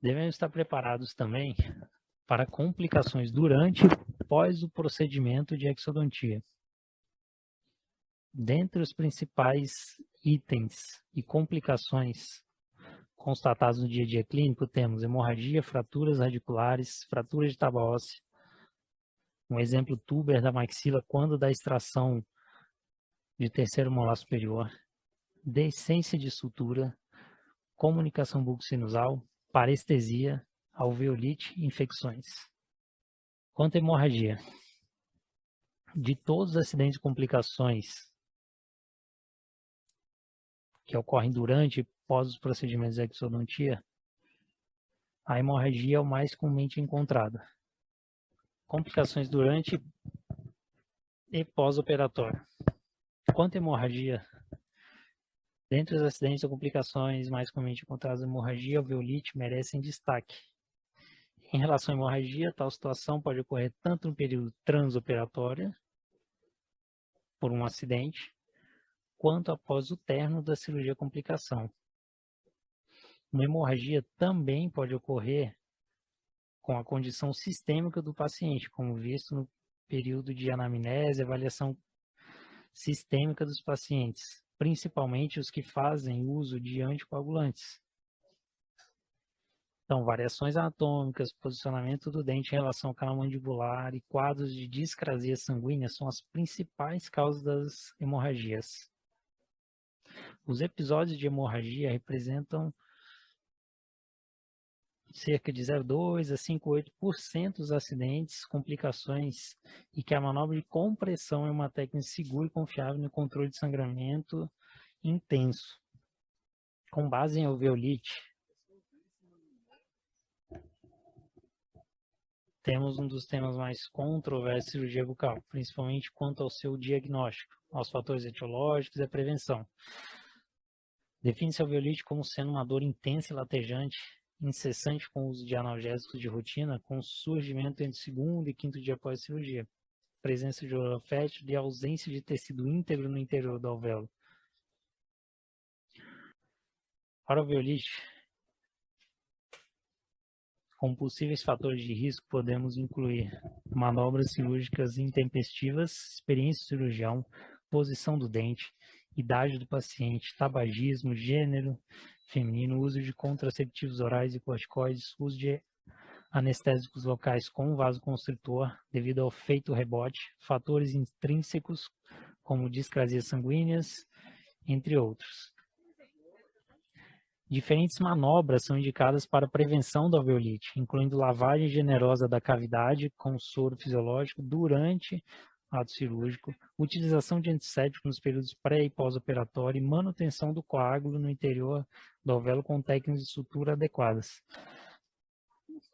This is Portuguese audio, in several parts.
Devemos estar preparados também para complicações durante e pós o procedimento de exodontia. Dentre os principais itens e complicações constatados no dia a dia clínico, temos hemorragia, fraturas radiculares, fratura de tábua óssea, um exemplo tuber da maxila quando da extração de terceiro molar superior, deiscência de sutura, comunicação bucosinusal, parestesia, alveolite e infecções. Quanto à hemorragia, de todos os acidentes e complicações que ocorrem durante e pós os procedimentos de exodontia, a hemorragia é o mais comumente encontrado. Complicações durante e pós-operatório. Quanto à hemorragia, dentre os acidentes ou complicações mais comumente encontradas, a hemorragia e alveolite merecem destaque. Em relação à hemorragia, tal situação pode ocorrer tanto no período transoperatório, por um acidente, quanto após o término da cirurgia complicação. Uma hemorragia também pode ocorrer com a condição sistêmica do paciente, como visto no período de anamnese e avaliação sistêmica dos pacientes, principalmente os que fazem uso de anticoagulantes. Então, variações anatômicas, posicionamento do dente em relação ao canal mandibular e quadros de discrasia sanguínea são as principais causas das hemorragias. Os episódios de hemorragia representam cerca de 0,2 a 5,8% dos acidentes, complicações, e que a manobra de compressão é uma técnica segura e confiável no controle de sangramento intenso. Com base em alveolite, temos um dos temas mais controversos de cirurgia bucal, principalmente quanto ao seu diagnóstico, aos fatores etiológicos e à prevenção. Define-se a alveolite como sendo uma dor intensa e latejante, incessante com o uso de analgésicos de rotina, com surgimento entre o segundo e quinto dia após a cirurgia, presença de odor fétido e ausência de tecido íntegro no interior do alvéolo. Para a alveolite, como possíveis fatores de risco, podemos incluir manobras cirúrgicas intempestivas, experiência do cirurgião, posição do dente, idade do paciente, tabagismo, gênero feminino, uso de contraceptivos orais e corticoides, uso de anestésicos locais com vasoconstritor devido ao efeito rebote, fatores intrínsecos como discrasias sanguíneas, entre outros. Diferentes manobras são indicadas para a prevenção da alveolite, incluindo lavagem generosa da cavidade com soro fisiológico durante o ato cirúrgico, utilização de antisséptico nos períodos pré e pós-operatório e manutenção do coágulo no interior do alvéolo com técnicas de sutura adequadas.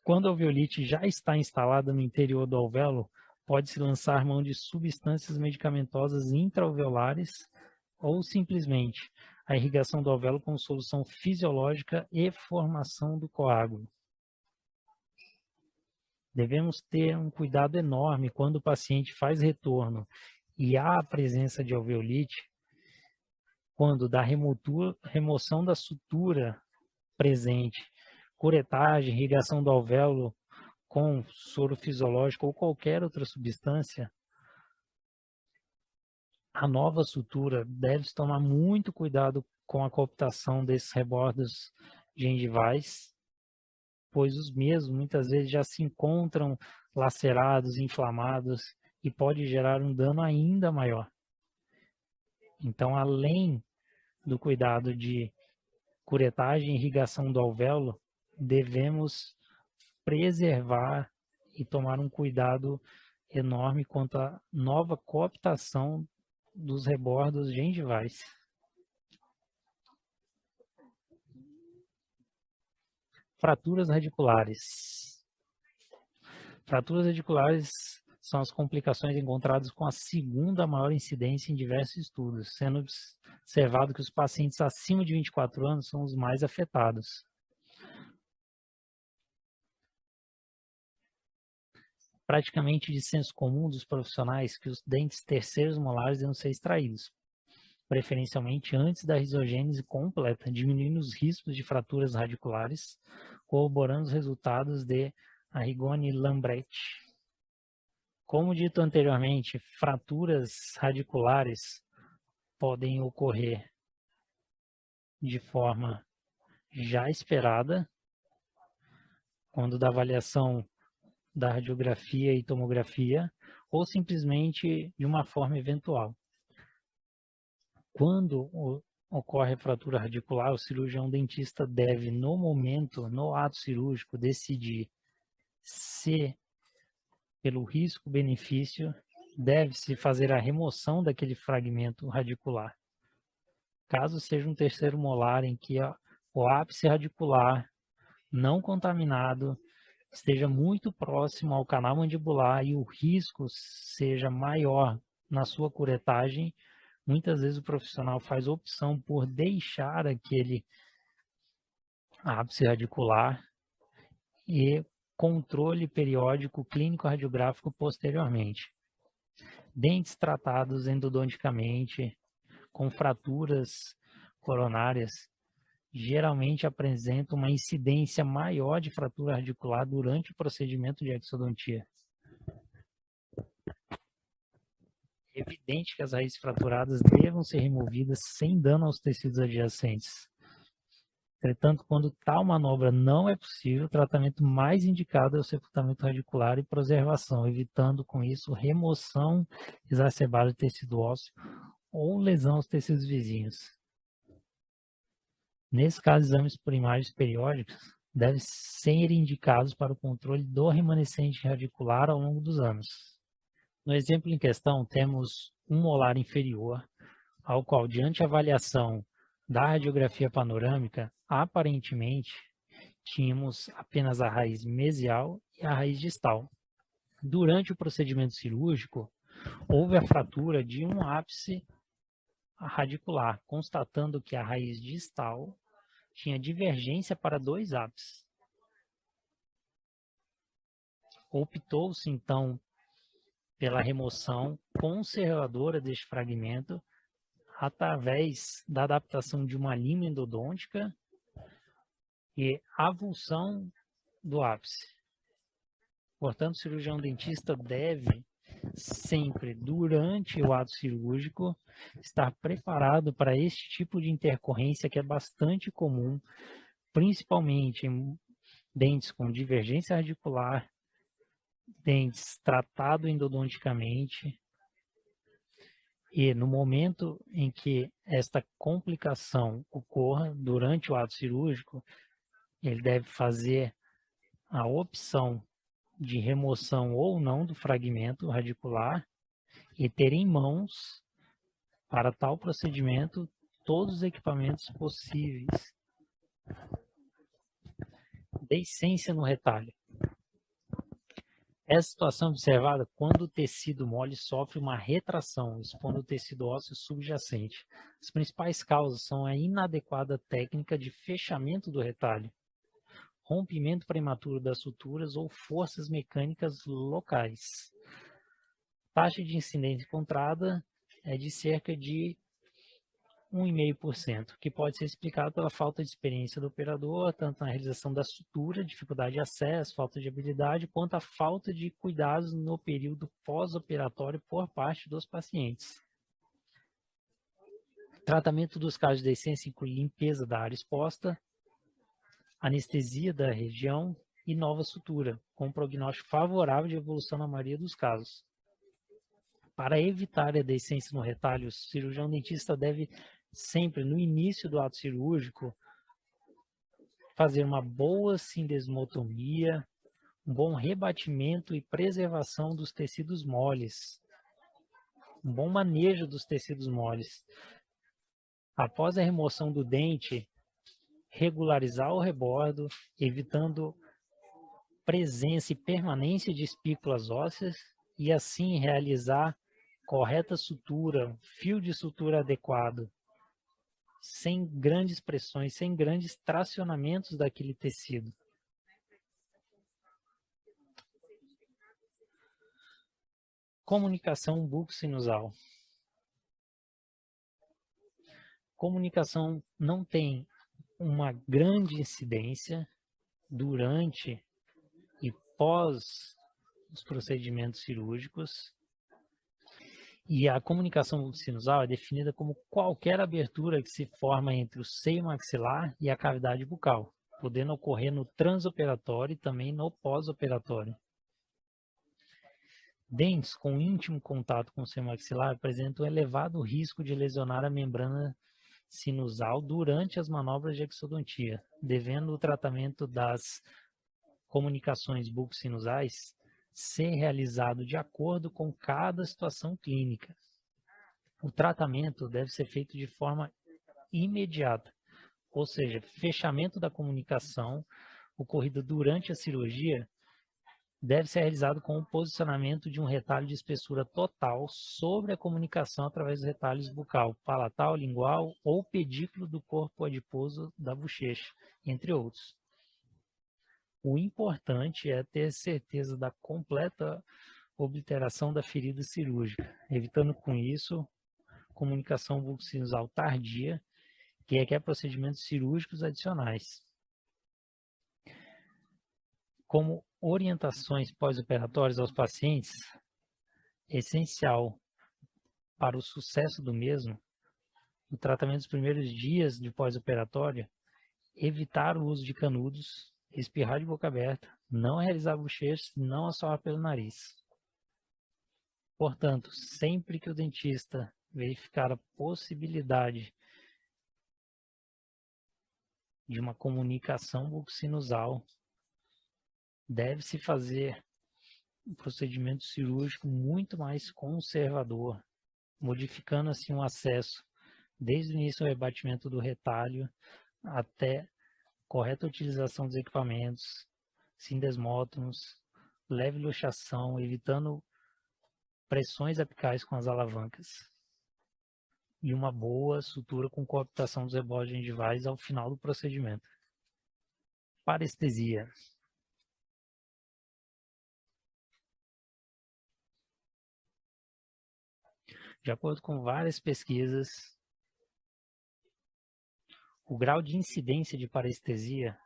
Quando a alveolite já está instalada no interior do alvéolo, pode-se lançar mão de substâncias medicamentosas intraalveolares ou simplesmente a irrigação do alvéolo com solução fisiológica e formação do coágulo. Devemos ter um cuidado enorme quando o paciente faz retorno e há a presença de alveolite, quando da remoção da sutura presente, curetagem, irrigação do alvéolo com soro fisiológico ou qualquer outra substância, a nova sutura deve-se tomar muito cuidado com a cooptação desses rebordos gengivais, pois os mesmos muitas vezes já se encontram lacerados, inflamados e pode gerar um dano ainda maior. Então, além do cuidado de curetagem e irrigação do alvéolo, devemos preservar e tomar um cuidado enorme quanto à nova cooptação dos rebordos gengivais. Fraturas radiculares. Fraturas radiculares são as complicações encontradas com a segunda maior incidência em diversos estudos, sendo observado que os pacientes acima de 24 anos são os mais afetados. Praticamente de senso comum dos profissionais que os dentes terceiros molares devem ser extraídos, preferencialmente antes da risogênese completa, diminuindo os riscos de fraturas radiculares, corroborando os resultados de Arrigoni e Lambrecht. Como dito anteriormente, fraturas radiculares podem ocorrer de forma já esperada, quando da avaliação da radiografia e tomografia, ou simplesmente de uma forma eventual. Quando ocorre a fratura radicular, o cirurgião dentista deve, no momento, no ato cirúrgico, decidir se, pelo risco-benefício, deve-se fazer a remoção daquele fragmento radicular. Caso seja um terceiro molar em que o ápice radicular não contaminado esteja muito próximo ao canal mandibular e o risco seja maior na sua curetagem, muitas vezes o profissional faz opção por deixar aquele ápice radicular e controle periódico clínico radiográfico posteriormente. Dentes tratados endodonticamente com fraturas coronárias geralmente apresentam uma incidência maior de fratura radicular durante o procedimento de exodontia. É evidente que as raízes fraturadas devam ser removidas sem dano aos tecidos adjacentes. Entretanto, quando tal manobra não é possível, o tratamento mais indicado é o sepultamento radicular e preservação, evitando com isso remoção exacerbada de tecido ósseo ou lesão aos tecidos vizinhos. Nesse caso, exames por imagens periódicas devem ser indicados para o controle do remanescente radicular ao longo dos anos. No exemplo em questão, temos um molar inferior, ao qual, diante a avaliação da radiografia panorâmica, aparentemente, tínhamos apenas a raiz mesial e a raiz distal. Durante o procedimento cirúrgico, houve a fratura de um ápice radicular, constatando que a raiz distal tinha divergência para 2 ápices. Optou-se, então, pela remoção conservadora deste fragmento através da adaptação de uma lima endodôntica e avulsão do ápice. Portanto, o cirurgião dentista deve sempre, durante o ato cirúrgico, estar preparado para este tipo de intercorrência que é bastante comum, principalmente em dentes com divergência radicular, dentes tratados endodonticamente, e no momento em que esta complicação ocorra durante o ato cirúrgico, ele deve fazer a opção de remoção ou não do fragmento radicular e ter em mãos, para tal procedimento, todos os equipamentos possíveis. Deiscência no retalho. Essa situação é observada quando o tecido mole sofre uma retração, expondo o tecido ósseo subjacente. As principais causas são a inadequada técnica de fechamento do retalho, rompimento prematuro das suturas ou forças mecânicas locais. A taxa de incidência encontrada é de cerca de 1,5%, que pode ser explicado pela falta de experiência do operador, tanto na realização da sutura, dificuldade de acesso, falta de habilidade, quanto a falta de cuidados no período pós-operatório por parte dos pacientes. Tratamento dos casos de deiscência inclui limpeza da área exposta, anestesia da região e nova sutura, com um prognóstico favorável de evolução na maioria dos casos. Para evitar a deiscência no retalho, o cirurgião dentista deve sempre, no início do ato cirúrgico, fazer uma boa sindesmotomia, um bom rebatimento e preservação dos tecidos moles, um bom manejo dos tecidos moles. Após a remoção do dente, regularizar o rebordo, evitando presença e permanência de espículas ósseas e assim realizar correta sutura, fio de sutura adequado, sem grandes pressões, sem grandes tracionamentos daquele tecido. Comunicação buco-sinusal. Comunicação não tem uma grande incidência durante e pós os procedimentos cirúrgicos. E a comunicação bucosinusal é definida como qualquer abertura que se forma entre o seio maxilar e a cavidade bucal, podendo ocorrer no transoperatório e também no pós-operatório. Dentes com íntimo contato com o seio maxilar apresentam um elevado risco de lesionar a membrana sinusal durante as manobras de exodontia, devendo o tratamento das comunicações bucosinusais ser realizado de acordo com cada situação clínica. O tratamento deve ser feito de forma imediata, ou seja, fechamento da comunicação ocorrida durante a cirurgia deve ser realizado com o posicionamento de um retalho de espessura total sobre a comunicação através dos retalhos bucal, palatal, lingual ou pedículo do corpo adiposo da bochecha, entre outros. O importante é ter certeza da completa obliteração da ferida cirúrgica, evitando com isso comunicação bucosinusal tardia, que requer procedimentos cirúrgicos adicionais. Como orientações pós-operatórias aos pacientes, é essencial para o sucesso do mesmo, no tratamento dos primeiros dias de pós-operatório, evitar o uso de canudos, espirrar de boca aberta, não realizar bochechas, não assoar pelo nariz. Portanto, sempre que o dentista verificar a possibilidade de uma comunicação bucosinusal, deve-se fazer um procedimento cirúrgico muito mais conservador, modificando assim o acesso desde o início ao rebatimento do retalho até correta utilização dos equipamentos, sindesmótonos, leve luxação, evitando pressões apicais com as alavancas e uma boa sutura com cooptação dos rebotes gengivais ao final do procedimento. Parestesia. De acordo com várias pesquisas, o grau de incidência de parestesia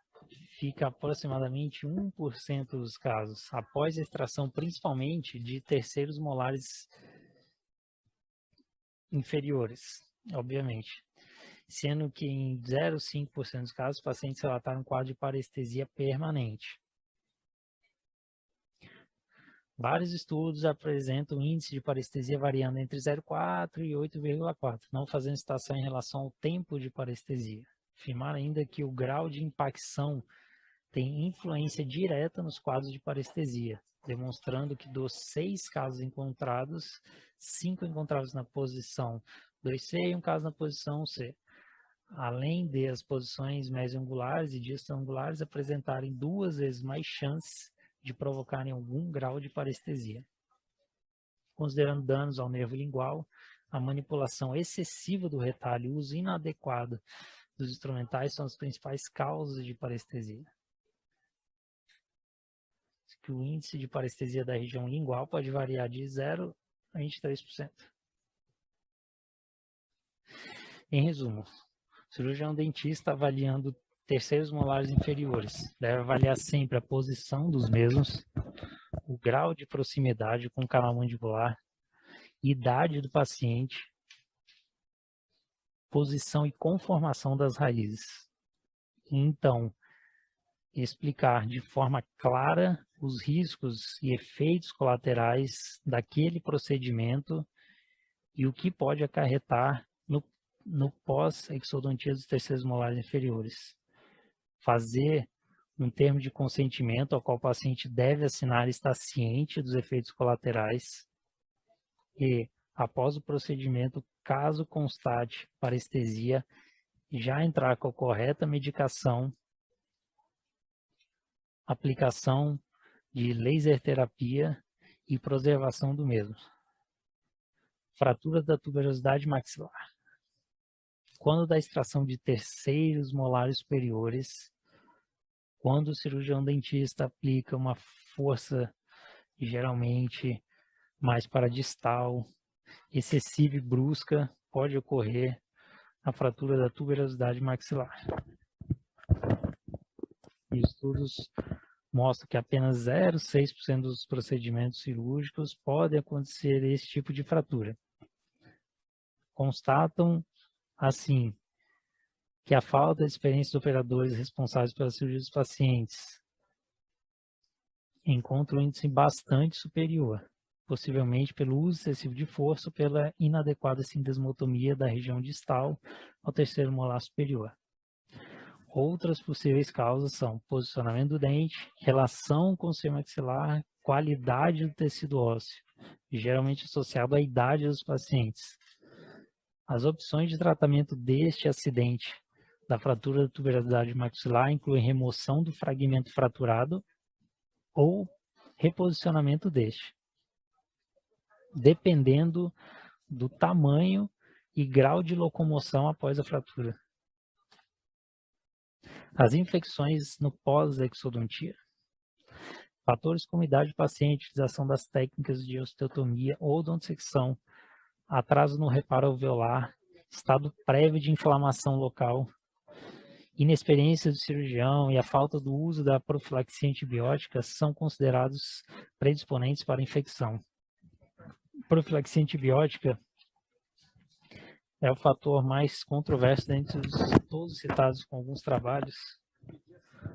fica aproximadamente 1% dos casos, após a extração principalmente de terceiros molares inferiores, obviamente. Sendo que em 0,5% dos casos, os pacientes relataram um quadro de parestesia permanente. Vários estudos apresentam índice de parestesia variando entre 0,4 e 8,4, não fazendo citação em relação ao tempo de parestesia. Afirmar ainda que o grau de impacção tem influência direta nos quadros de parestesia, demonstrando que dos 6 casos encontrados, 5 encontrados na posição 2C e um caso na posição 1C. Além de as posições mesioangulares e distanangulares apresentarem 2 vezes mais chances de provocarem algum grau de parestesia. Considerando danos ao nervo lingual, a manipulação excessiva do retalho e o uso inadequado dos instrumentais são as principais causas de parestesia. Que o índice de parestesia da região lingual pode variar de 0 a 23%. Em resumo, o cirurgião dentista avaliando terceiros molares inferiores deve avaliar sempre a posição dos mesmos, o grau de proximidade com o canal mandibular, idade do paciente, posição e conformação das raízes. Então, explicar de forma clara os riscos e efeitos colaterais daquele procedimento e o que pode acarretar no pós-exodontia dos terceiros molares inferiores. Fazer um termo de consentimento ao qual o paciente deve assinar e estar ciente dos efeitos colaterais e, após o procedimento, caso constate parestesia, já entrar com a correta medicação, aplicação de laser terapia e preservação do mesmo. Fraturas da tuberosidade maxilar. Quando da extração de terceiros molares superiores, quando o cirurgião dentista aplica uma força geralmente mais para distal, excessiva e brusca, pode ocorrer a fratura da tuberosidade maxilar. Estudos mostram que apenas 0,6% dos procedimentos cirúrgicos podem acontecer esse tipo de fratura. Constatam, assim, que a falta de experiência dos operadores responsáveis pela cirurgia dos pacientes encontra um índice bastante superior, possivelmente pelo uso excessivo de força ou pela inadequada sindesmotomia da região distal ao terceiro molar superior. Outras possíveis causas são posicionamento do dente, relação com o sistema maxilar, qualidade do tecido ósseo, geralmente associado à idade dos pacientes. As opções de tratamento deste acidente da fratura da tuberosidade maxilar incluem remoção do fragmento fraturado ou reposicionamento deste, dependendo do tamanho e grau de locomoção após a fratura. As infecções no pós-exodontia. Fatores como idade do paciente, utilização das técnicas de osteotomia ou odontosecção, atraso no reparo alveolar, estado prévio de inflamação local, inexperiência do cirurgião e a falta do uso da profilaxia antibiótica são considerados predisponentes para a infecção. Profilaxia antibiótica é o fator mais controverso dentre todos citados com alguns trabalhos,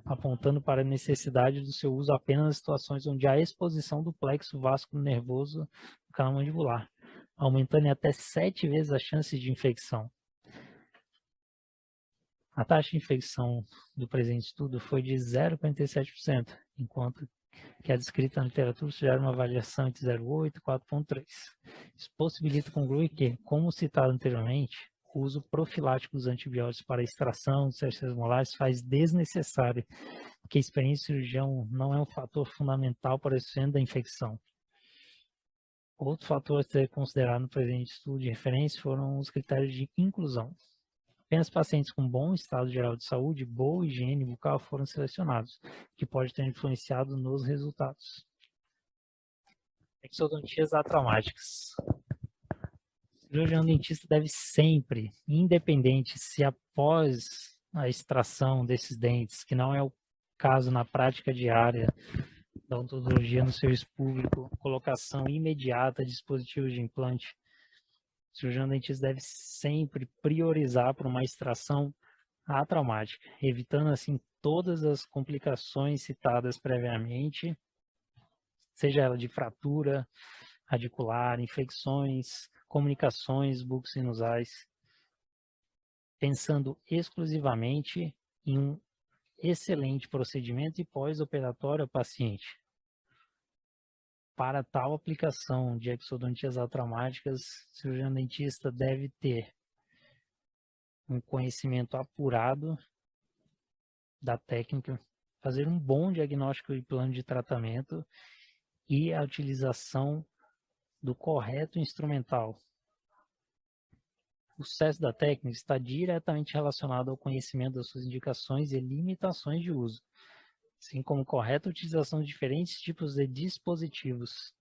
apontando para a necessidade do seu uso apenas em situações onde há exposição do plexo vasculo-nervoso do canal mandibular, aumentando em até 7 vezes a chance de infecção. A taxa de infecção do presente estudo foi de 0,47%, enquanto que a descrita na literatura sugere uma avaliação entre 0,8 e 4,3. Isso possibilita concluir que, como citado anteriormente, o uso profilático dos antibióticos para a extração dos terceiros molares faz desnecessário que a experiência do cirurgião não é um fator fundamental para o estudo da infecção. Outro fator a ser considerado no presente estudo de referência foram os critérios de inclusão. Apenas pacientes com bom estado geral de saúde e boa higiene bucal foram selecionados, que pode ter influenciado nos resultados. Exodontias atraumáticas. O cirurgião dentista deve sempre, independente se após a extração desses dentes, que não é o caso na prática diária da odontologia no serviço público, colocação imediata de dispositivos de implante, o cirurgião dentista deve sempre priorizar por uma extração atraumática, evitando assim todas as complicações citadas previamente, seja ela de fratura radicular, infecções, comunicações bucosinusais, pensando exclusivamente em um excelente procedimento e pós-operatório ao paciente. Para tal aplicação de exodontias atraumáticas, o cirurgião dentista deve ter um conhecimento apurado da técnica, fazer um bom diagnóstico e plano de tratamento e a utilização do correto instrumental. O sucesso da técnica está diretamente relacionado ao conhecimento das suas indicações e limitações de uso, assim como correta utilização de diferentes tipos de dispositivos.